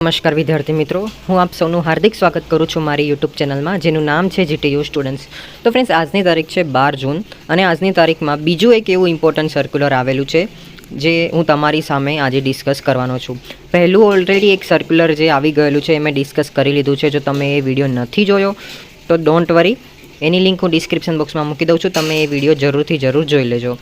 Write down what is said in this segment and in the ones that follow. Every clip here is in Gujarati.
નમસ્કાર વિદ્યાર્થી મિત્રો, હું આપ સૌનું હાર્દિક સ્વાગત કરું છું મારી યુટ્યુબ ચેનલમાં, જેનું નામ છે જીટીયુ સ્ટુડન્ટ્સ. તો ફ્રેન્ડ્સ, આજની તારીખ છે 12 જૂન અને આજની તારીખમાં બીજું એક એવું ઇમ્પોર્ટન્ટ સર્ક્યુલર આવેલું છે જે હું તમારી સામે આજે ડિસ્કસ કરવાનો છું. પહેલું ઓલરેડી એક સર્ક્યુલર જે આવી ગયેલું છે એ મેં ડિસ્કસ કરી લીધું છે. જો તમે એ વિડીયો નથી જોયો તો ડોન્ટ વરી, એની લિંક હું ડિસ્ક્રિપ્શન બોક્સમાં મૂકી દઉં છું. તમે એ વિડીયો જરૂર જોઈ લેજો.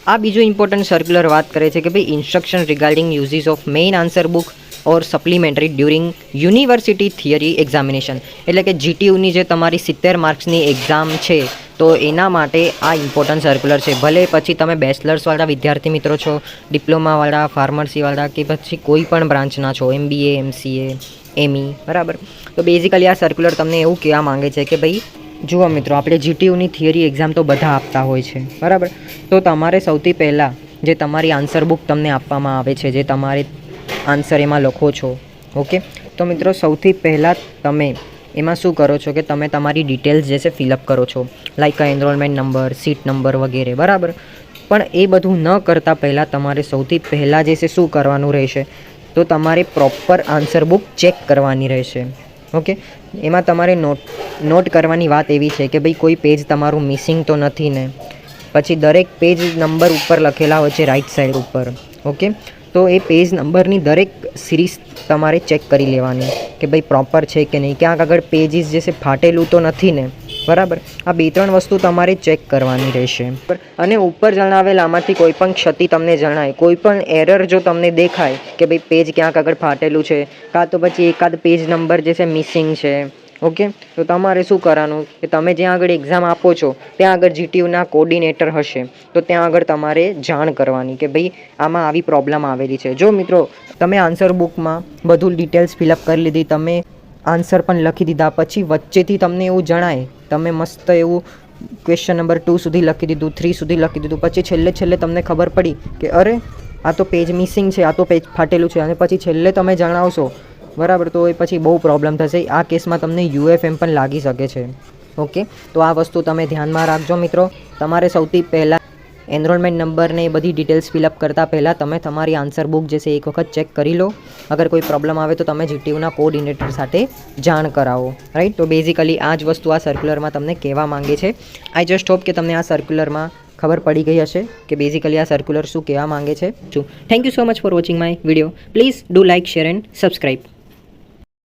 આ બીજું ઇમ્પોર્ટન્ટ સર્ક્યુલર વાત કરે છે કે ભાઈ instruction regarding uses of main answer book or supplementary during university theory examination. એટલે કે જીટીયુની જે તમારી 70 માર્ક્સની એક્ઝામ છે તો એના માટે આ ઇમ્પોર્ટન્ટ સર્ક્યુલર છે. ભલે પછી તમે બેચલર્સવાળા વિદ્યાર્થી મિત્રો છો, ડિપ્લોમાવાળા, ફાર્મસીવાળા કે પછી કોઈ પણ બ્રાન્ચના છો, MBA, MCA, ME, બરાબર. તો બેઝિકલી આ સર્ક્યુલર તમને એવું કહેવા માંગે છે કે ભાઈ જુઓ મિત્રો, આપણે જીટીયુની થિયરી એક્ઝામ તો બધા આપતા હોય છે, બરાબર. તો તમારે સૌથી પહેલાં જે તમારી આન્સર બુક તમને આપવામાં આવે છે, જે તમારે આન્સર એમાં લખો છો, ઓકે. તો મિત્રો સૌથી પહેલાં તમે એમાં શું કરો છો કે તમે તમારી ડિટેલ્સ જે છે ફિલઅપ કરો છો, like enrolment number, seat number વગેરે, બરાબર. પણ એ બધું ન કરતાં પહેલાં તમારે સૌથી પહેલાં જે છે શું કરવાનું રહેશે, તો તમારે પ્રોપર આન્સર બુક ચેક કરવાની રહેશે, ઓકે. એમાં તમારે નોટ કરવાની વાત એવી છે કે ભાઈ કોઈ પેજ તમારું મિસિંગ તો નથી ને. પછી દરેક પેજ નંબર ઉપર લખેલા હોય છે રાઈટ સાઈડ ઉપર, ઓકે. તો એ પેજ નંબરની દરેક સિરીઝ તમારે ચેક કરી લેવાની કે ભાઈ પ્રોપર છે કે નહીં, ક્યાંક આગળ પેજીસ જે છે ફાટેલું તો નથી ને, બરાબર. આ 2-3 વસ્તુ તમારે ચેક કરવાની રહેશે. અને ઉપર જણાવેલ આમાંથી કોઈ પણ ક્ષતિ તમને જણાય, કોઈ પણ એરર જો તમને દેખાય કે ભાઈ પેજ ક્યાંક આગળ ફાટેલું છે, કાં તો પછી એકાદ પેજ નંબર જે છે મિસિંગ છે, ઓકે. તો તમારે શું કરવાનું કે તમે જ્યાં આગળ એક્ઝામ આપો છો ત્યાં આગળ જીટીયુના કોર્ડિનેટર હશે, તો ત્યાં આગળ તમારે જાણ કરવાની કે ભાઈ આમાં આવી પ્રોબ્લેમ આવેલી છે. જો મિત્રો તમે આન્સર બુકમાં બધું ડિટેલ્સ ફિલઅપ કરી લીધી, તમે આન્સર પણ લખી દીધા, પછી વચ્ચેથી તમને એવું જણાય, તમે મસ્ત એવું ક્વેશ્ચન નંબર 2 સુધી લખી દીધું, 3 સુધી લખી દીધું, પછી છેલ્લે તમને ખબર પડી કે અરે આ તો પેજ મિસિંગ છે, આ તો પેજ ફાટેલું છે, અને પછી છેલ્લે તમે જણાવશો, બરાબર, તો એ પછી બહુ પ્રોબ્લેમ થશે. આ કેસમાં તમને UFM પણ લાગી શકે છે, ઓકે. તો આ વસ્તુ તમે ધ્યાનમાં રાખજો મિત્રો. તમારે સૌથી પહેલાં એનરોલમેન્ટ નંબર ને એ બધી ડિટેલ્સ ફિલઅપ કરતાં પહેલાં તમે તમારી આન્સર બુક જે છે એક વખત ચેક કરી લો. અગર કોઈ પ્રોબ્લેમ આવે તો તમે જીટીયુના કોર્ડિનેટર સાથે જાણ કરાવો, રાઈટ. તો બેઝિકલી આ જ વસ્તુ આ સર્ક્યુલરમાં તમને કહેવા માંગે છે. આઈ જસ્ટ હોપ કે તમને આ સર્ક્યુલરમાં ખબર પડી ગઈ હશે કે બેઝિકલી આ સર્ક્યુલર શું કહેવા માંગે છે. Thank you so much for watching my video. Please do like, share and subscribe.